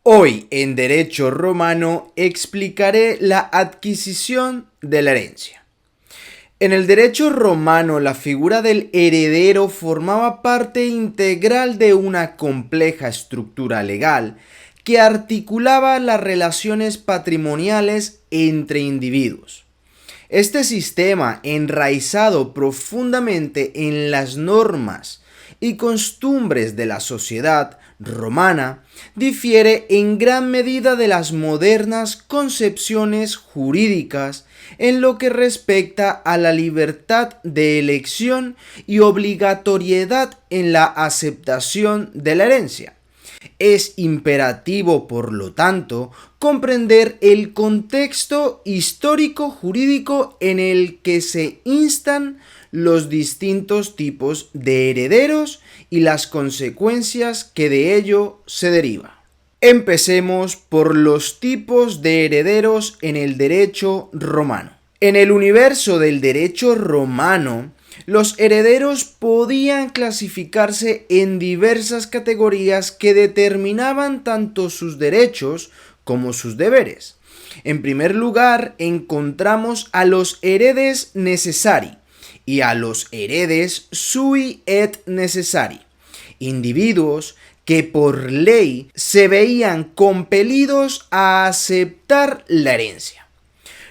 Hoy en Derecho Romano explicaré la adquisición de la herencia. En el derecho romano, la figura del heredero formaba parte integral de una compleja estructura legal que articulaba las relaciones patrimoniales entre individuos. Este sistema, enraizado profundamente en las normas y costumbres de la sociedad romana, difiere en gran medida de las modernas concepciones jurídicas en lo que respecta a la libertad de elección y obligatoriedad en la aceptación de la herencia. Es imperativo, por lo tanto, comprender el contexto histórico-jurídico en el que se instan los distintos tipos de herederos y las consecuencias que de ello se derivan. Empecemos por los tipos de herederos en el derecho romano. En el universo del derecho romano, los herederos podían clasificarse en diversas categorías que determinaban tanto sus derechos como sus deberes. En primer lugar, encontramos a los heredes necessari y a los heredes sui et necessari, individuos que por ley se veían compelidos a aceptar la herencia.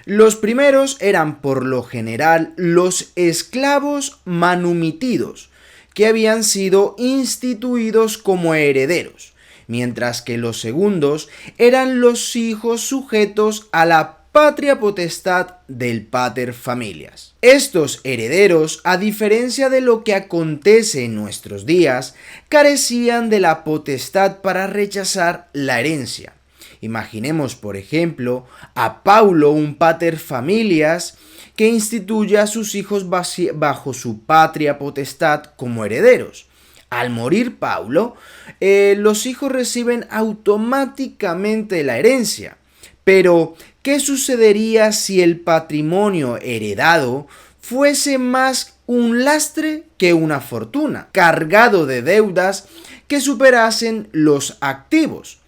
Los primeros eran por lo general los esclavos manumitidos, que habían sido instituidos como herederos, mientras que los segundos eran los hijos sujetos a la patria potestad del pater familias. Estos herederos, a diferencia de lo que acontece en nuestros días, carecían de la potestad para rechazar la herencia. Imaginemos, por ejemplo, a Paulo, un pater familias, que instituye a sus hijos bajo su patria potestad como herederos. Al morir Paulo, los hijos reciben automáticamente la herencia. Pero, ¿qué sucedería si el patrimonio heredado fuese más un lastre que una fortuna, cargado de deudas que superasen los activos?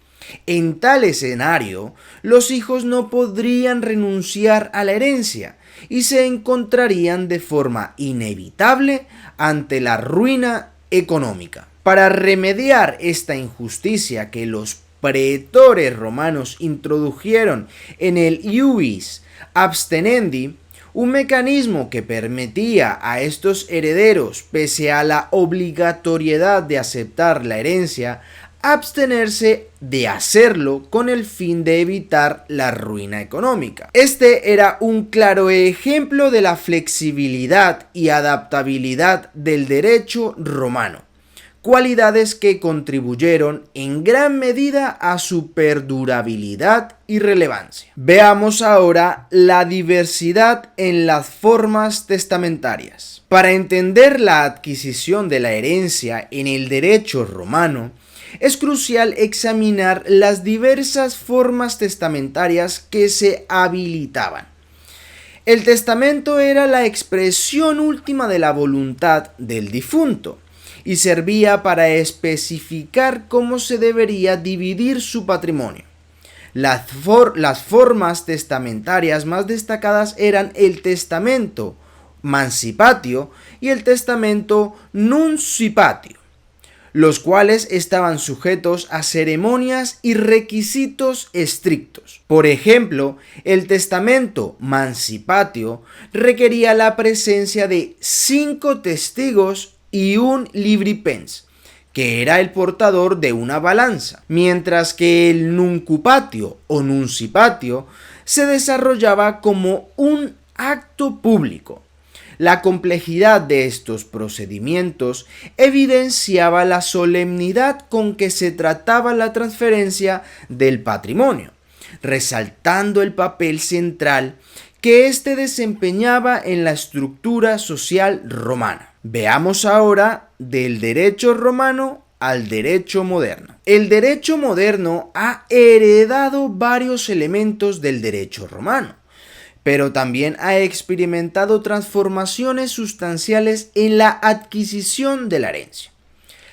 En tal escenario, los hijos no podrían renunciar a la herencia y se encontrarían de forma inevitable ante la ruina económica. Para remediar esta injusticia que los pretores romanos introdujeron en el ius abstenendi, un mecanismo que permitía a estos herederos, pese a la obligatoriedad de aceptar la herencia, abstenerse de hacerlo con el fin de evitar la ruina económica. Este era un claro ejemplo de la flexibilidad y adaptabilidad del derecho romano, cualidades que contribuyeron en gran medida a su perdurabilidad y relevancia. Veamos ahora la diversidad en las formas testamentarias. Para entender la adquisición de la herencia en el derecho romano, es crucial examinar las diversas formas testamentarias que se habilitaban. El testamento era la expresión última de la voluntad del difunto y servía para especificar cómo se debería dividir su patrimonio. Las formas testamentarias más destacadas eran el testamento mancipatio y el testamento nuncipatio, los cuales estaban sujetos a ceremonias y requisitos estrictos. Por ejemplo, el testamento mancipatio requería la presencia de 5 testigos y un libripens, que era el portador de una balanza, mientras que el nuncupatio o nuncipatio se desarrollaba como un acto público. La complejidad de estos procedimientos evidenciaba la solemnidad con que se trataba la transferencia del patrimonio, resaltando el papel central que éste desempeñaba en la estructura social romana. Veamos ahora del derecho romano al derecho moderno. El derecho moderno ha heredado varios elementos del derecho romano, pero también ha experimentado transformaciones sustanciales en la adquisición de la herencia.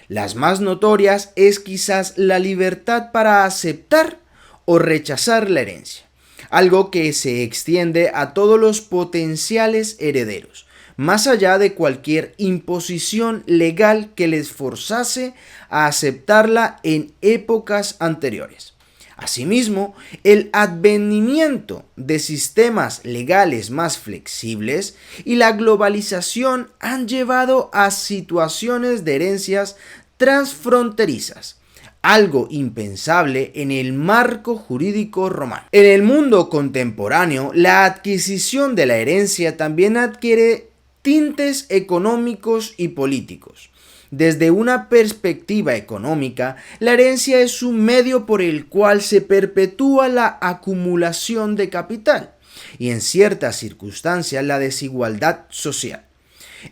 Las más notorias es quizás la libertad para aceptar o rechazar la herencia, algo que se extiende a todos los potenciales herederos, más allá de cualquier imposición legal que les forzase a aceptarla en épocas anteriores. Asimismo, el advenimiento de sistemas legales más flexibles y la globalización han llevado a situaciones de herencias transfronterizas, algo impensable en el marco jurídico romano. En el mundo contemporáneo, la adquisición de la herencia también adquiere tintes económicos y políticos. Desde una perspectiva económica, la herencia es un medio por el cual se perpetúa la acumulación de capital y en ciertas circunstancias la desigualdad social.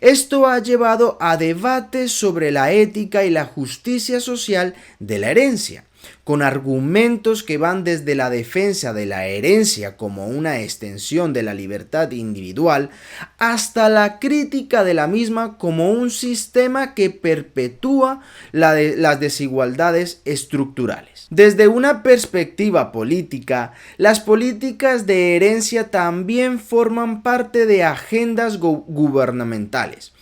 Esto ha llevado a debates sobre la ética y la justicia social de la herencia, con argumentos que van desde la defensa de la herencia como una extensión de la libertad individual hasta la crítica de la misma como un sistema que perpetúa las desigualdades estructurales. Desde una perspectiva política, las políticas de herencia también forman parte de agendas gubernamentales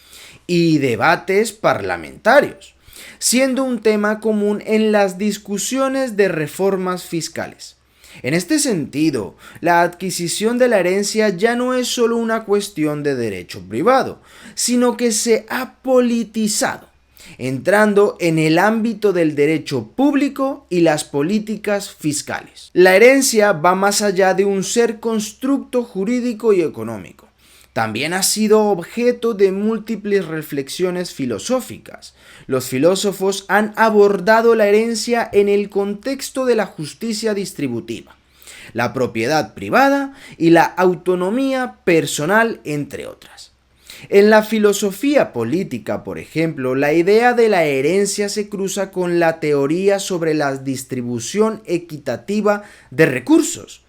y debates parlamentarios, siendo un tema común en las discusiones de reformas fiscales. En este sentido, la adquisición de la herencia ya no es solo una cuestión de derecho privado, sino que se ha politizado, entrando en el ámbito del derecho público y las políticas fiscales. La herencia va más allá de un ser constructo jurídico y económico. También ha sido objeto de múltiples reflexiones filosóficas. Los filósofos han abordado la herencia en el contexto de la justicia distributiva, la propiedad privada y la autonomía personal, entre otras. En la filosofía política, por ejemplo, la idea de la herencia se cruza con la teoría sobre la distribución equitativa de recursos.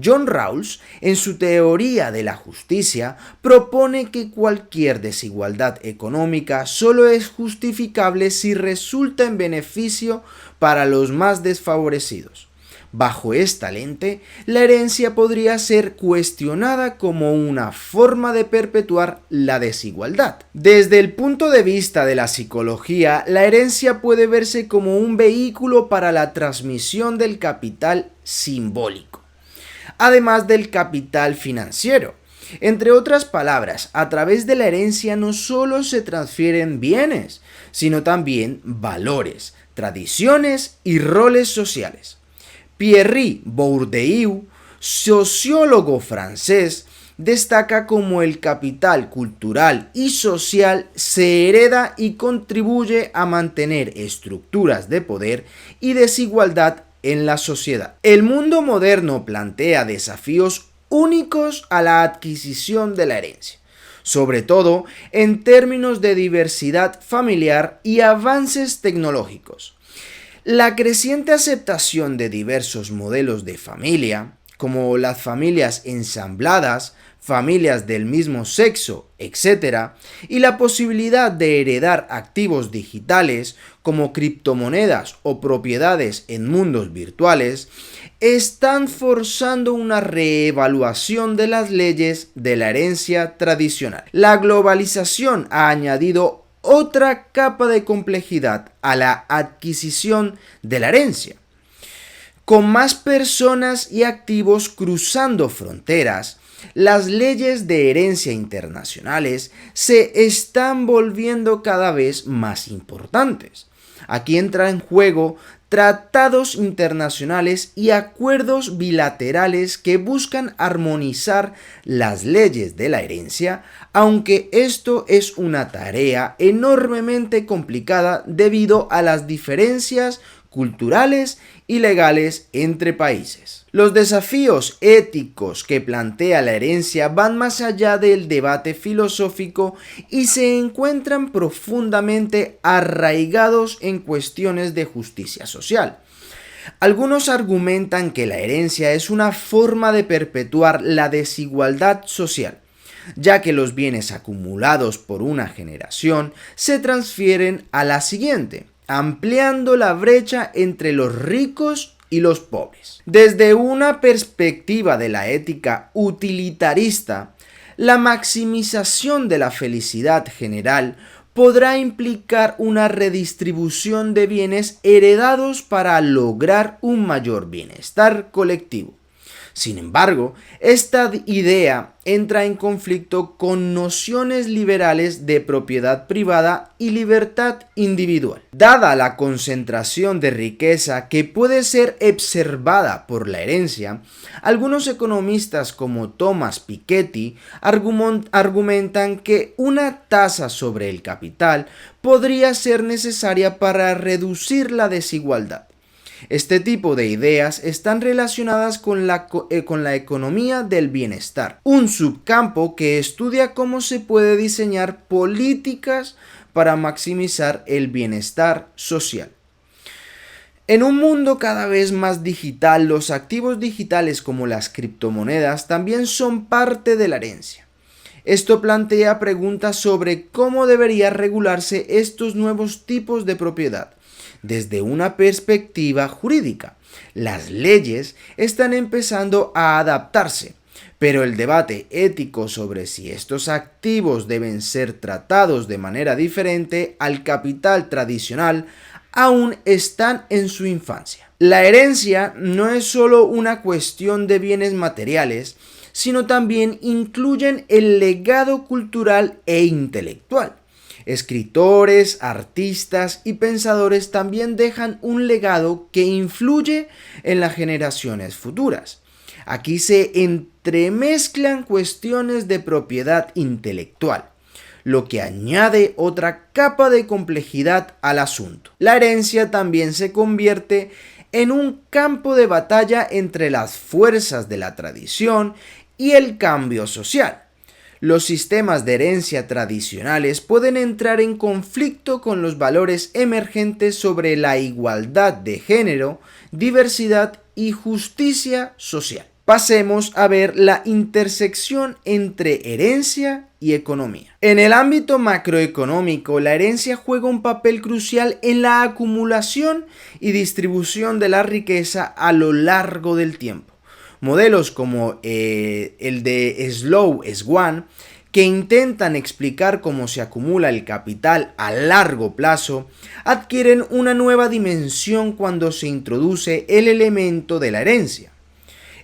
John Rawls, en su teoría de la justicia, propone que cualquier desigualdad económica solo es justificable si resulta en beneficio para los más desfavorecidos. Bajo esta lente, la herencia podría ser cuestionada como una forma de perpetuar la desigualdad. Desde el punto de vista de la psicología, la herencia puede verse como un vehículo para la transmisión del capital simbólico, además del capital financiero. Entre otras palabras, a través de la herencia no solo se transfieren bienes, sino también valores, tradiciones y roles sociales. Pierre Bourdieu, sociólogo francés, destaca cómo el capital cultural y social se hereda y contribuye a mantener estructuras de poder y desigualdad en la sociedad. El mundo moderno plantea desafíos únicos a la adquisición de la herencia, sobre todo en términos de diversidad familiar y avances tecnológicos. La creciente aceptación de diversos modelos de familia, como las familias ensambladas, familias del mismo sexo, etc., y la posibilidad de heredar activos digitales como criptomonedas o propiedades en mundos virtuales, están forzando una reevaluación de las leyes de la herencia tradicional. La globalización ha añadido otra capa de complejidad a la adquisición de la herencia. Con más personas y activos cruzando fronteras, las leyes de herencia internacionales se están volviendo cada vez más importantes. Aquí entra en juego tratados internacionales y acuerdos bilaterales que buscan armonizar las leyes de la herencia, aunque esto es una tarea enormemente complicada debido a las diferencias culturales y legales entre países. Los desafíos éticos que plantea la herencia van más allá del debate filosófico y se encuentran profundamente arraigados en cuestiones de justicia social. Algunos argumentan que la herencia es una forma de perpetuar la desigualdad social, ya que los bienes acumulados por una generación se transfieren a la siguiente, ampliando la brecha entre los ricos y los pobres. Desde una perspectiva de la ética utilitarista, la maximización de la felicidad general podrá implicar una redistribución de bienes heredados para lograr un mayor bienestar colectivo. Sin embargo, esta idea entra en conflicto con nociones liberales de propiedad privada y libertad individual. Dada la concentración de riqueza que puede ser observada por la herencia, algunos economistas como Thomas Piketty argumentan que una tasa sobre el capital podría ser necesaria para reducir la desigualdad. Este tipo de ideas están relacionadas con la economía del bienestar, un subcampo que estudia cómo se puede diseñar políticas para maximizar el bienestar social. En un mundo cada vez más digital, los activos digitales como las criptomonedas también son parte de la herencia. Esto plantea preguntas sobre cómo debería regularse estos nuevos tipos de propiedad. Desde una perspectiva jurídica, las leyes están empezando a adaptarse, pero el debate ético sobre si estos activos deben ser tratados de manera diferente al capital tradicional aún están en su infancia. La herencia no es solo una cuestión de bienes materiales, sino también incluyen el legado cultural e intelectual. Escritores, artistas y pensadores también dejan un legado que influye en las generaciones futuras. Aquí se entremezclan cuestiones de propiedad intelectual, lo que añade otra capa de complejidad al asunto. La herencia también se convierte en un campo de batalla entre las fuerzas de la tradición y el cambio social. Los sistemas de herencia tradicionales pueden entrar en conflicto con los valores emergentes sobre la igualdad de género, diversidad y justicia social. Pasemos a ver la intersección entre herencia y economía. En el ámbito macroeconómico, la herencia juega un papel crucial en la acumulación y distribución de la riqueza a lo largo del tiempo. Modelos como el de Slow-Swan, que intentan explicar cómo se acumula el capital a largo plazo, adquieren una nueva dimensión cuando se introduce el elemento de la herencia.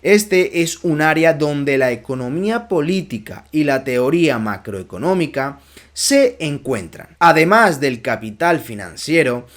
Este es un área donde la economía política y la teoría macroeconómica se encuentran. Además del capital financiero,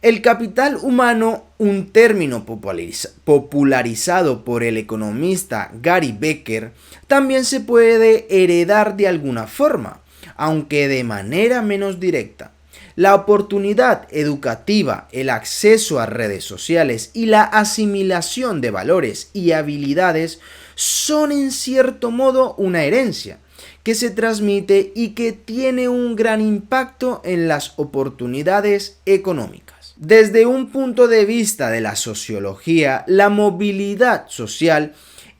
el capital humano, un término popularizado por el economista Gary Becker, también se puede heredar de alguna forma, aunque de manera menos directa. La oportunidad educativa, el acceso a redes sociales y la asimilación de valores y habilidades son en cierto modo una herencia que se transmite y que tiene un gran impacto en las oportunidades económicas. Desde un punto de vista de la sociología, la movilidad social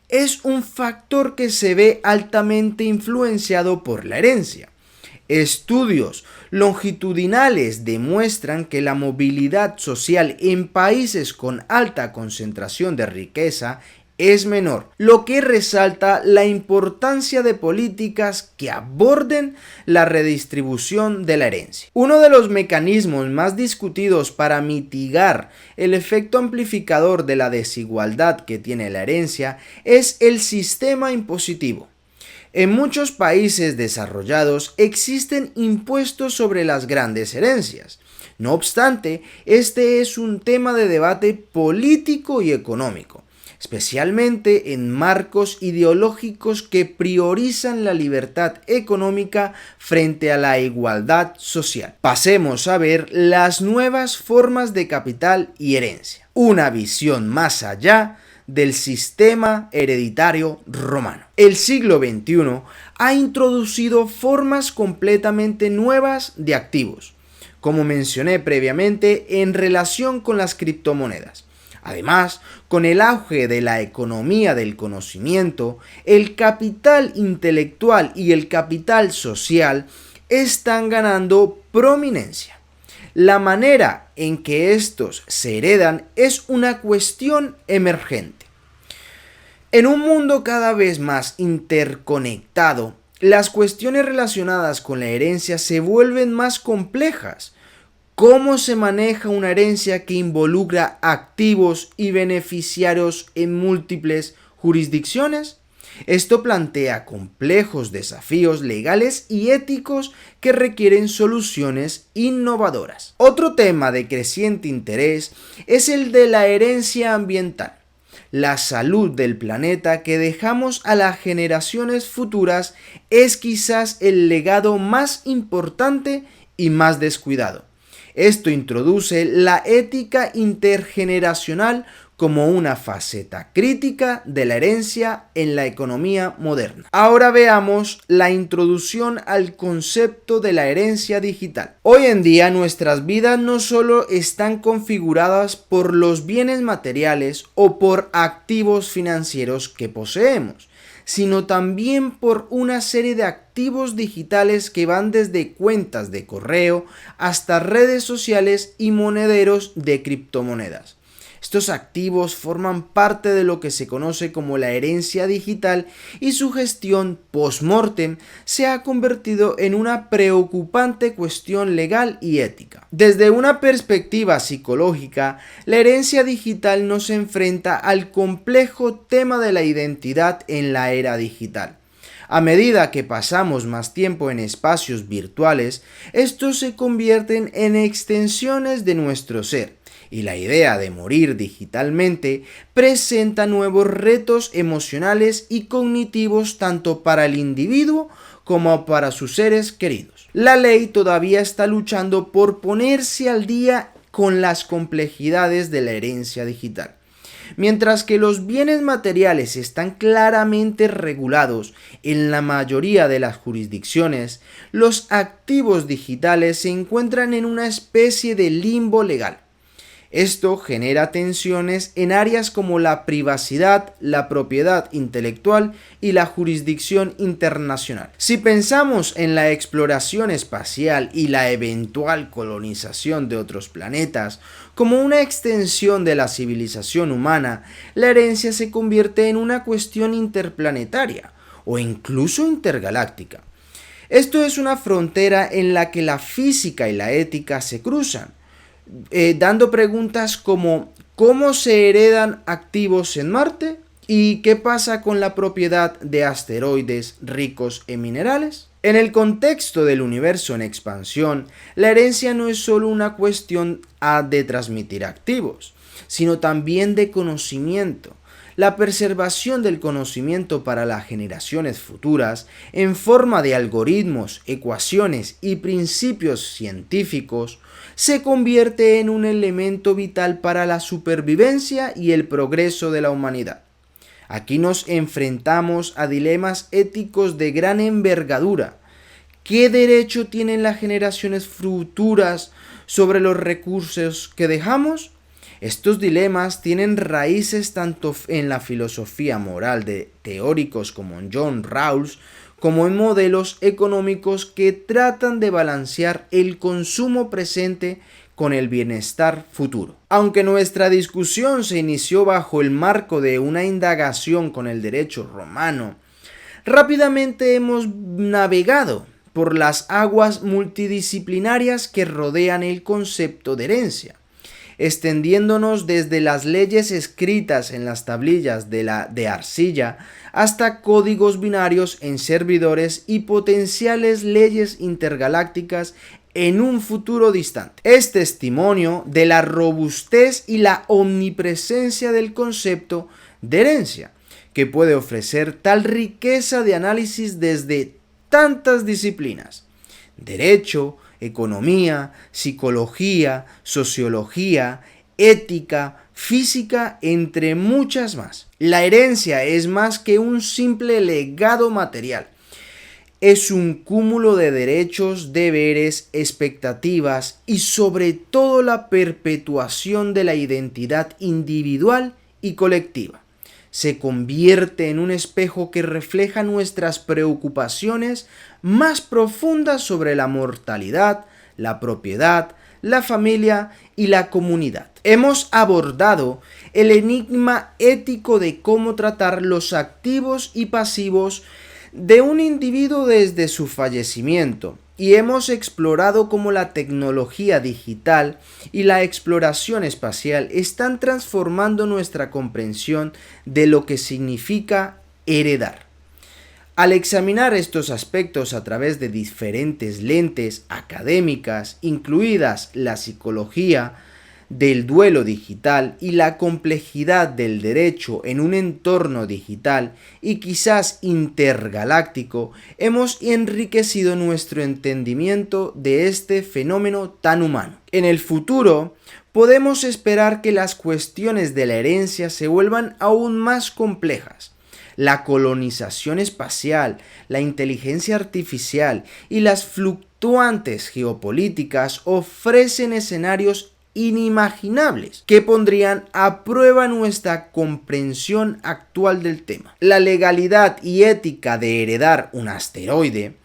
es un factor que se ve altamente influenciado por la herencia. Estudios longitudinales demuestran que la movilidad social en países con alta concentración de riqueza es menor, lo que resalta la importancia de políticas que aborden la redistribución de la herencia. Uno de los mecanismos más discutidos para mitigar el efecto amplificador de la desigualdad que tiene la herencia es el sistema impositivo. En muchos países desarrollados existen impuestos sobre las grandes herencias. No obstante, este es un tema de debate político y económico, especialmente en marcos ideológicos que priorizan la libertad económica frente a la igualdad social. Pasemos a ver las nuevas formas de capital y herencia. Una visión más allá del sistema hereditario romano. El siglo XXI ha introducido formas completamente nuevas de activos, como mencioné previamente en relación con las criptomonedas. Además, con el auge de la economía del conocimiento, el capital intelectual y el capital social están ganando prominencia. La manera en que estos se heredan es una cuestión emergente. En un mundo cada vez más interconectado, las cuestiones relacionadas con la herencia se vuelven más complejas. ¿Cómo se maneja una herencia que involucra activos y beneficiarios en múltiples jurisdicciones? Esto plantea complejos desafíos legales y éticos que requieren soluciones innovadoras. Otro tema de creciente interés es el de la herencia ambiental, la salud del planeta que dejamos a las generaciones futuras es quizás el legado más importante y más descuidado. Esto introduce la ética intergeneracional como una faceta crítica de la herencia en la economía moderna. Ahora veamos la introducción al concepto de la herencia digital. Hoy en día nuestras vidas no solo están configuradas por los bienes materiales o por activos financieros que poseemos, sino también por una serie de activos digitales que van desde cuentas de correo hasta redes sociales y monederos de criptomonedas. Estos activos forman parte de lo que se conoce como la herencia digital y su gestión post-mortem se ha convertido en una preocupante cuestión legal y ética. Desde una perspectiva psicológica, la herencia digital nos enfrenta al complejo tema de la identidad en la era digital. A medida que pasamos más tiempo en espacios virtuales, estos se convierten en extensiones de nuestro ser. Y la idea de morir digitalmente presenta nuevos retos emocionales y cognitivos tanto para el individuo como para sus seres queridos. La ley todavía está luchando por ponerse al día con las complejidades de la herencia digital. Mientras que los bienes materiales están claramente regulados en la mayoría de las jurisdicciones, los activos digitales se encuentran en una especie de limbo legal. Esto genera tensiones en áreas como la privacidad, la propiedad intelectual y la jurisdicción internacional. Si pensamos en la exploración espacial y la eventual colonización de otros planetas como una extensión de la civilización humana, la herencia se convierte en una cuestión interplanetaria o incluso intergaláctica. Esto es una frontera en la que la física y la ética se cruzan. Dando preguntas como ¿cómo se heredan activos en Marte? ¿Y qué pasa con la propiedad de asteroides ricos en minerales? En el contexto del universo en expansión, la herencia no es solo una cuestión de transmitir activos, sino también de conocimiento. La preservación del conocimiento para las generaciones futuras en forma de algoritmos, ecuaciones y principios científicos se convierte en un elemento vital para la supervivencia y el progreso de la humanidad. Aquí nos enfrentamos a dilemas éticos de gran envergadura. ¿Qué derecho tienen las generaciones futuras sobre los recursos que dejamos? Estos dilemas tienen raíces tanto en la filosofía moral de teóricos como John Rawls, como en modelos económicos que tratan de balancear el consumo presente con el bienestar futuro. Aunque nuestra discusión se inició bajo el marco de una indagación con el derecho romano, rápidamente hemos navegado por las aguas multidisciplinarias que rodean el concepto de herencia, extendiéndonos desde las leyes escritas en las tablillas de arcilla hasta códigos binarios en servidores y potenciales leyes intergalácticas en un futuro distante. Es testimonio de la robustez y la omnipresencia del concepto de herencia, que puede ofrecer tal riqueza de análisis desde tantas disciplinas: derecho, economía, psicología, sociología, ética, física, entre muchas más. La herencia es más que un simple legado material. es un cúmulo de derechos, deberes, expectativas y sobre todo la perpetuación de la identidad individual y colectiva. Se convierte en un espejo que refleja nuestras preocupaciones más profundas sobre la mortalidad, la propiedad, la familia y la comunidad. Hemos abordado el enigma ético de cómo tratar los activos y pasivos de un individuo desde su fallecimiento y hemos explorado cómo la tecnología digital y la exploración espacial están transformando nuestra comprensión de lo que significa heredar. Al examinar estos aspectos a través de diferentes lentes académicas, incluidas la psicología del duelo digital y la complejidad del derecho en un entorno digital y quizás intergaláctico, hemos enriquecido nuestro entendimiento de este fenómeno tan humano. En el futuro, podemos esperar que las cuestiones de la herencia se vuelvan aún más complejas. La colonización espacial, la inteligencia artificial y las fluctuantes geopolíticas ofrecen escenarios inimaginables que pondrían a prueba nuestra comprensión actual del tema. La legalidad y ética de heredar un asteroide,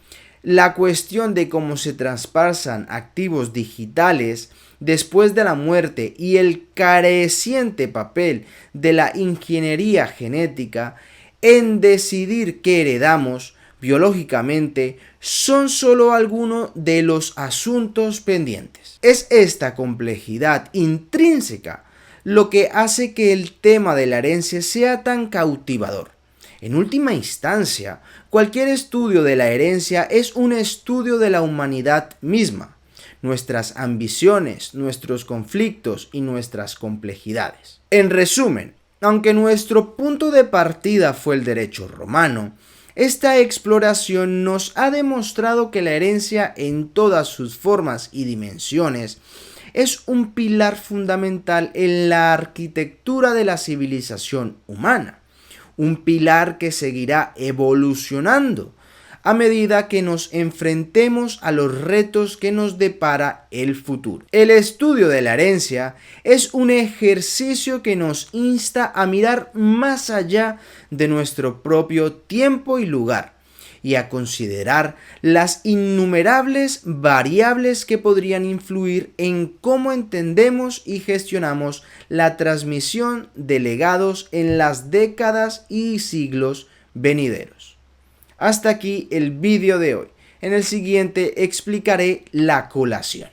la cuestión de cómo se traspasan activos digitales después de la muerte y el careciente papel de la ingeniería genética en decidir qué heredamos biológicamente son solo algunos de los asuntos pendientes. Es esta complejidad intrínseca lo que hace que el tema de la herencia sea tan cautivador. En última instancia, cualquier estudio de la herencia es un estudio de la humanidad misma, nuestras ambiciones, nuestros conflictos y nuestras complejidades. En resumen, aunque nuestro punto de partida fue el derecho romano, esta exploración nos ha demostrado que la herencia en todas sus formas y dimensiones es un pilar fundamental en la arquitectura de la civilización humana, un pilar que seguirá evolucionando a medida que nos enfrentemos a los retos que nos depara el futuro. El estudio de la herencia es un ejercicio que nos insta a mirar más allá de nuestro propio tiempo y lugar y a considerar las innumerables variables que podrían influir en cómo entendemos y gestionamos la transmisión de legados en las décadas y siglos venideros. Hasta aquí el vídeo de hoy. En el siguiente explicaré la colación.